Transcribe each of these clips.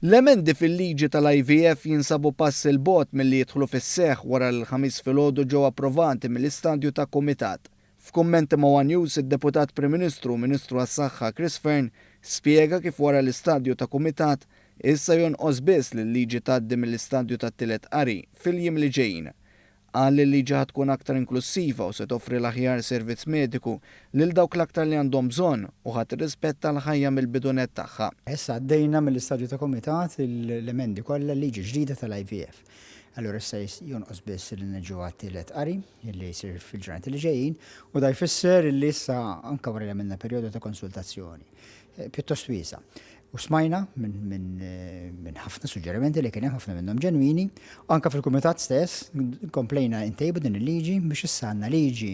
L-emendi fil-liġi tal-IVF jinsabu pass il-bot milli jidħlu fis-seħħ wara l-ħamis filgħodu ġew approvati mill-istadju ta' kumitat. F'kummenti ma' One News, id-Deputat Prim Ministru u Ministru għas-Saħħa Chris Fearn spjega kif wara l-istadju ta' kumitat issa jonqos biss li l-liġi tgħaddi mill-istadju tat-tielet qari fil-jiem li ġejjin. Qal li l-liġi ħad tkun aktar inklusiva u se toffri l-aħjar servizz mediku lil dawk l-aktar li għandhom bżonn u ħadd tirrispetta l-ħajja mill-bidunet tagħha. Issa għaddejna mill-istadju ta' kumitat l-emendi kollha liġi ġdida tal-IVF. Allura issa jonqos biss li neġu għat-tielet qari li jsir fil-ġranet li ġejjin u da jfisser li issa anke wara li għamilna perjodu ta' konsultazzjoni pjuttost wiesa'. U smajna minn ħafna suġġerimenti li kien hemm ħafna minnhom ġenwini, anke fil-kumitat stess komplejna intejbu din il-liġi biex issa għandna liġi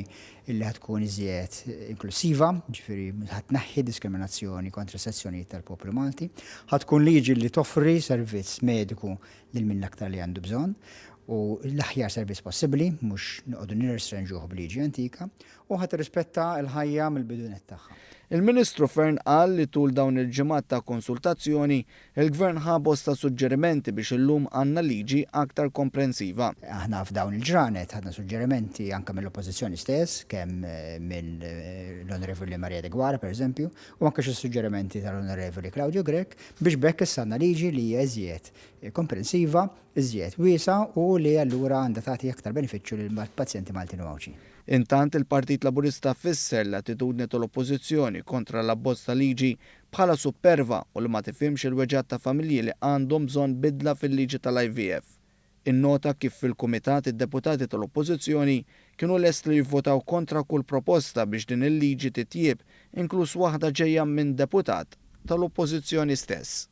li ħad tkun iżjed inklusiva, ġifieri ħadd tneħħi diskriminazzjoni kontra sezzjonijiet tal-poplu Malti, ħadd tkun liġi li toffri servizz mediku lil min l-aktar li għandu bżonn u l-aħjar servizz possibbli, mhux noqogħdu nirrestrenġuh b'liġi antika u ħadd tirrispetta l-ħajja mill-bidunet tagħha. Il-Ministru Fearn qal li tul dawn il-ġimgħat ta' konsultazzjoni il-Gvern ħa bosta suġġerimenti biex illum għandna liġi aktar komprensiva. Aħna f'dawn il-ġranet ħadna suġġerimenti anke mill-Oppożizzjoni stess, kemm mill-Onorevoli Marija De Gwara pereżempju, u anke xi suġġerimenti tal-Onorevoli Claudio Grek biex bekk issa għandna liġi li hija iżjed komprensiva, iżjed wiesa u li allura għandha tagħti aktar benefiċċju lill-pazjenti Malti Nwawċi. Intant il-Partit Laburista fisser l-attitudni tal-Oppożizzjoni kontra l-abbozz ta' liġi bħala superva u li ma tifhimx il-weġġat ta' familji li għandhom bżonn bidla fil-liġi tal-IVF. Innota kif fil-Kumitat id-deputati tal-Oppożizzjoni kienu lest li jivvotaw kontra kull proposta biex din il-liġi titjieb, inkluż waħda ġejja minn deputat tal-Oppożizzjoni stess.